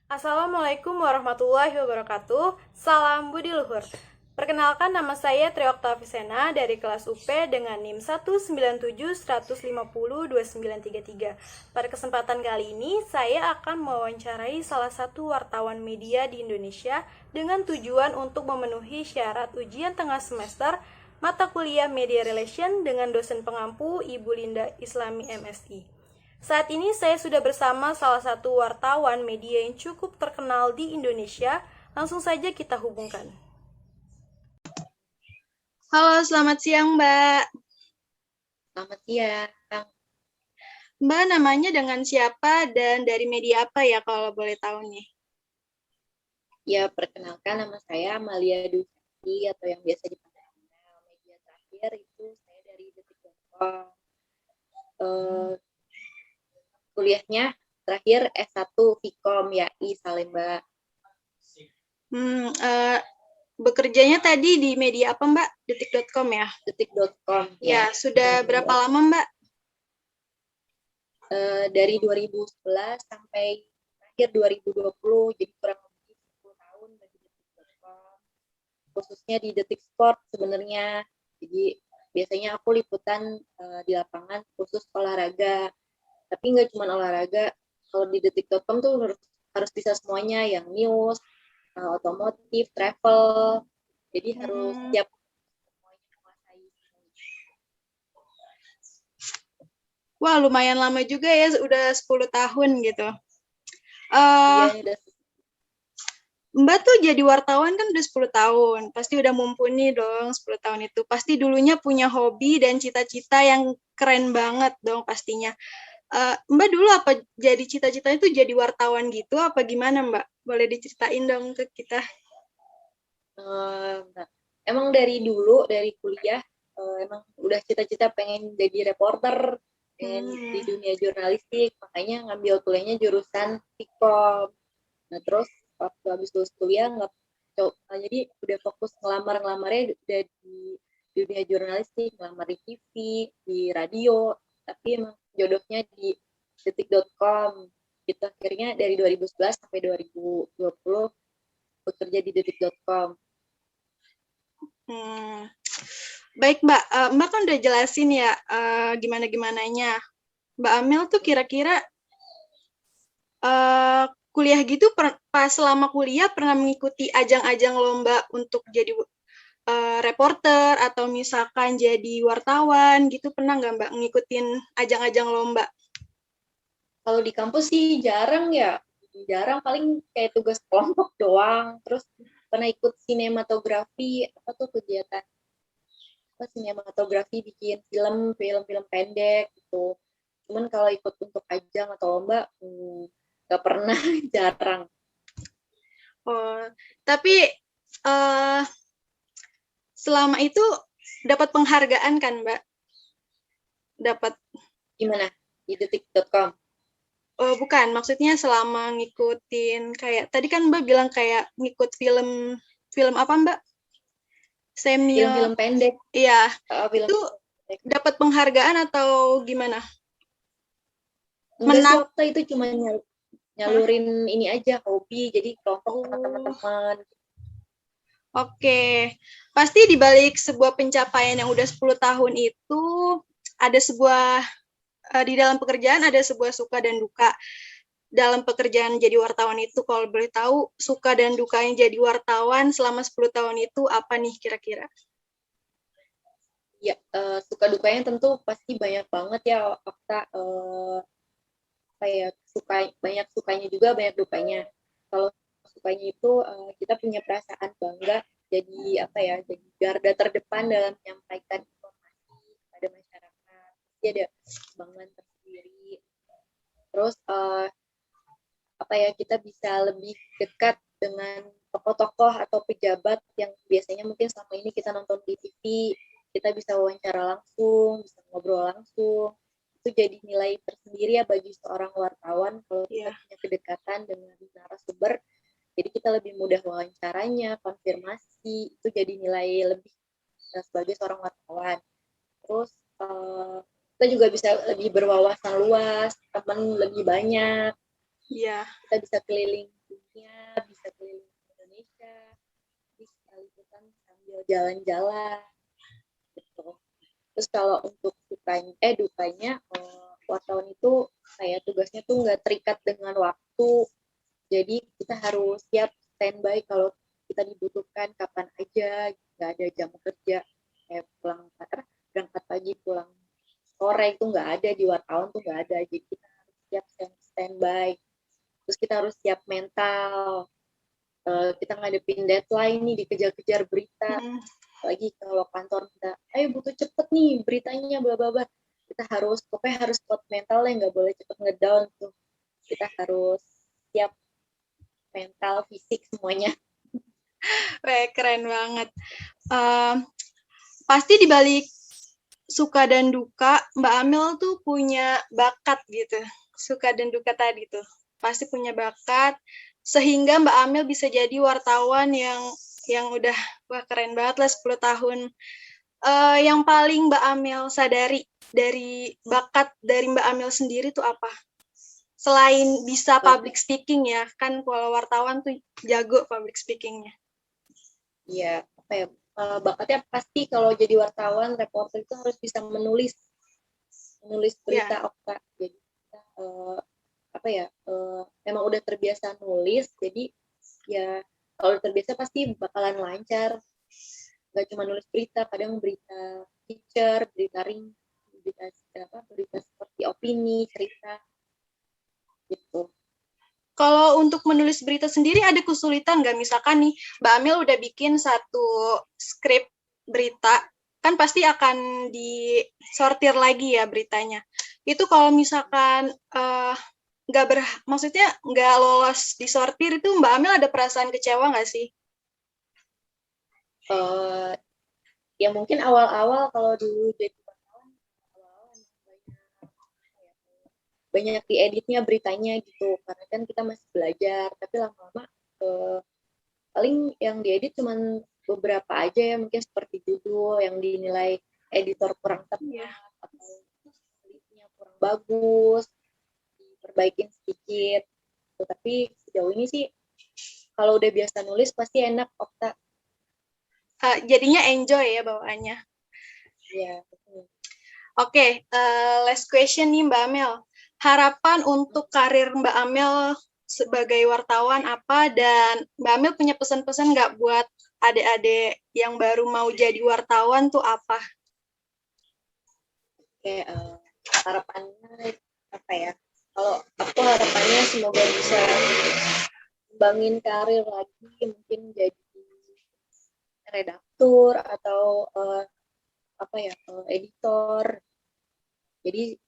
Assalamualaikum warahmatullahi wabarakatuh. Salam Budi Luhur. Perkenalkan, nama saya Tri Oktavisena dari kelas UP dengan NIM 197150293. Pada kesempatan kali ini, saya akan mewawancarai salah satu wartawan media di Indonesia dengan tujuan untuk memenuhi syarat ujian tengah semester mata kuliah Media Relation dengan dosen pengampu Ibu Linda Islami MSI. Saat ini saya sudah bersama salah satu wartawan media yang cukup terkenal di Indonesia. Langsung saja kita hubungkan. Halo, selamat siang, Mbak. Selamat siang. Mbak, namanya dengan siapa dan dari media apa ya kalau boleh tahu nih? Ya, perkenalkan nama saya Amalia Dusti atau yang biasa dipanggil Amel. Media terakhir itu saya dari detik.com. Kuliahnya terakhir S1 Vkom YAI Salemba. Bekerjanya tadi di media apa, Mbak? Detik.com ya? Detik.com. Ya, sudah berapa lama, Mbak? Dari 2011 sampai akhir 2020, jadi kurang lebih 10 tahun dari Detik.com. Khususnya di Detik Sport sebenarnya. Jadi biasanya aku liputan di lapangan khusus olahraga. Tapi nggak cuma olahraga, kalau di detik.com tuh harus bisa semuanya, yang news, otomotif, travel, jadi harus siap semuanya menguasai. Wah, lumayan lama juga ya, udah 10 tahun gitu. Iya, udah. Mbak tuh jadi wartawan kan udah 10 tahun, pasti udah mumpuni dong 10 tahun itu. Pasti dulunya punya hobi dan cita-cita yang keren banget dong pastinya. Mbak dulu apa jadi cita-citanya tuh jadi wartawan gitu apa gimana, Mbak? Boleh diceritain dong ke kita. Nah, emang dari dulu, dari kuliah, emang udah cita-cita pengen jadi reporter, pengen di dunia jurnalistik, makanya ngambil kuliahnya jurusan Vkom. Nah, terus waktu habis lulus kuliah jadi udah fokus ngelamarnya udah di dunia jurnalistik, ngelamar di TV, di radio, tapi emang jodohnya di detik.com. Gitu, akhirnya dari 2011 sampai 2020 bekerja di detik.com. Baik, Mbak. Mbak kan udah jelasin ya gimana-gimananya. Mbak Amel tuh kira-kira kuliah gitu pas selama kuliah pernah mengikuti ajang-ajang lomba untuk jadi reporter atau misalkan jadi wartawan gitu, pernah nggak Mbak ngikutin ajang-ajang lomba? Kalau di kampus sih jarang ya, paling kayak tugas kelompok doang. Terus pernah ikut sinematografi, apa tuh kegiatan sinematografi, bikin film pendek gitu. Cuman kalau ikut untuk ajang atau lomba nggak pernah, jarang. Oh, tapi selama itu dapat penghargaan kan, Mbak? Dapat. Gimana? Di detik.com? Oh, bukan, maksudnya selama ngikutin kayak tadi kan Mbak bilang kayak ngikut film apa, Mbak? Senior. Film-film pendek. Iya. Film Itu dapat penghargaan atau gimana? Enggak sih, waktu itu cuma nyalurin ini aja, hobi, jadi kelompok sama teman-teman. Oke, pasti di balik sebuah pencapaian yang udah 10 tahun itu ada sebuah di dalam pekerjaan ada sebuah suka dan duka. Dalam pekerjaan jadi wartawan itu kalau boleh tahu suka dan dukanya jadi wartawan selama 10 tahun itu apa nih kira-kira? Ya, suka dukanya tentu pasti banyak banget ya, Okta. Kayak banyak sukanya juga, banyak dukanya. Kalau sukanya itu kita punya perasaan bangga jadi jadi garda terdepan dalam menyampaikan informasi kepada masyarakat. Jadi ada kebanggaan tersendiri. Terus kita bisa lebih dekat dengan tokoh-tokoh atau pejabat yang biasanya mungkin selama ini kita nonton di TV, kita bisa wawancara langsung, bisa ngobrol langsung. Itu jadi nilai tersendiri ya bagi seorang wartawan kalau kita punya kedekatan dengan narasumber. Jadi kita lebih mudah wawancaranya, konfirmasi, itu jadi nilai lebih sebagai seorang wartawan. Terus kita juga bisa lebih berwawasan luas, teman lebih banyak, Iya. kita bisa keliling dunia, bisa keliling Indonesia, bisa liputan sambil jalan-jalan gitu. Terus kalau untuk dukanya wartawan itu kayak tugasnya tuh nggak terikat dengan waktu, jadi kita harus siap standby kalau kita dibutuhkan kapan aja, nggak ada jam kerja kayak berangkat pagi pulang sore itu nggak ada, di wartawan tuh nggak ada, jadi kita harus siap standby. Terus kita harus siap mental, kita ngadepin deadline nih, dikejar-kejar berita, lagi kalau kantor kita ayo butuh cepet nih beritanya bla bla bla, kita pokoknya harus kuat mental ya, nggak boleh cepet ngedown tuh, kita harus siap mental fisik semuanya. Weh, keren banget. Pasti di balik suka dan duka, Mbak Amel tuh punya bakat gitu. Suka dan duka tadi tuh. Pasti punya bakat, sehingga Mbak Amel bisa jadi wartawan yang udah, wah keren banget lah 10 tahun. Yang paling Mbak Amel sadari dari bakat dari Mbak Amel sendiri tuh apa? Selain bisa public speaking ya, kan kalau wartawan tuh jago public speakingnya. Iya, apa ya, bakatnya pasti kalau jadi wartawan, reporter itu harus bisa menulis berita Okta. Jadi kita, emang udah terbiasa nulis, jadi ya kalau terbiasa pasti bakalan lancar. Gak cuma nulis berita, kadang berita feature, berita ring, berita seperti opini, cerita gitu. Kalau untuk menulis berita sendiri ada kesulitan nggak? Misalkan nih, Mbak Amel udah bikin satu skrip berita, kan pasti akan disortir lagi ya beritanya. Itu kalau misalkan maksudnya nggak lolos disortir, itu Mbak Amel ada perasaan kecewa nggak sih? Ya mungkin awal-awal kalau dulu jadi wartawan, banyak dieditnya beritanya gitu, karena kan kita masih belajar, tapi lama-lama paling yang diedit cuman beberapa aja ya, mungkin seperti judul yang dinilai editor kurang tepat atau skripnya kurang bagus, diperbaikin sedikit. Tapi sejauh ini sih kalau udah biasa nulis pasti enak Okta. Jadinya enjoy ya bawaannya. Iya. Oke, last question nih Mbak Amel. Harapan untuk karir Mbak Amel sebagai wartawan apa, dan Mbak Amel punya pesan-pesan nggak buat adik-adik yang baru mau jadi wartawan tuh apa? Oke, harapannya apa ya? Kalau aku harapannya semoga bisa kembangin karir lagi, mungkin jadi redaktur atau editor. Jadi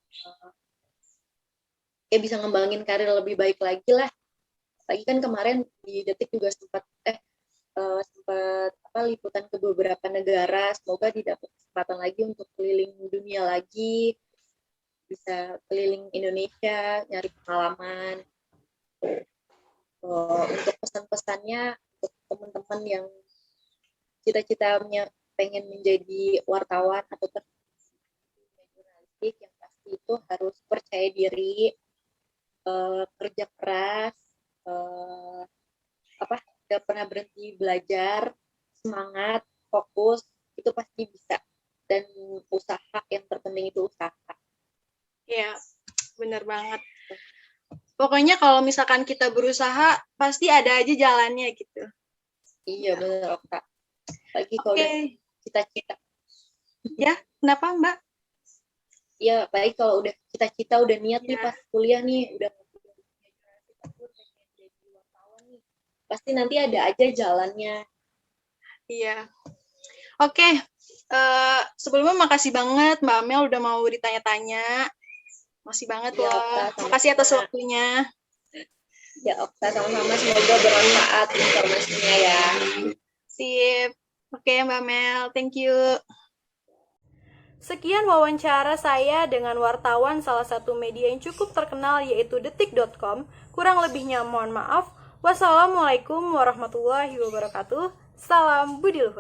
ya bisa ngembangin karir lebih baik lagi lah. Lagi kan kemarin di Detik juga sempat liputan ke beberapa negara. Semoga didapat kesempatan lagi untuk keliling dunia lagi, bisa keliling Indonesia, nyari pengalaman. Untuk pesan-pesannya untuk teman-teman yang cita-citanya pengen menjadi wartawan atau jurnalistik, yang pasti itu harus percaya diri, kerja keras, gak pernah berhenti belajar, semangat, fokus, itu pasti bisa. Dan usaha, yang terpenting itu usaha. Ya, benar banget. Pokoknya kalau misalkan kita berusaha, pasti ada aja jalannya gitu. Iya, benar Okta. Lagi kalau udah cita-cita. Ya, kenapa Mbak? Iya, baik kalau udah cita-cita, udah niat nih pas kuliah nih, udah pasti nanti ada aja jalannya. Iya. Oke, sebelumnya makasih banget Mbak Amel udah mau ditanya-tanya. Makasih banget ya, loh. Makasih atas waktunya. Ya Okta, sama-sama, semoga bermanfaat informasinya ya. Sip. Oke Mbak Amel, thank you. Sekian wawancara saya dengan wartawan salah satu media yang cukup terkenal yaitu detik.com. Kurang lebihnya mohon maaf. Wassalamualaikum warahmatullahi wabarakatuh. Salam budi luhur.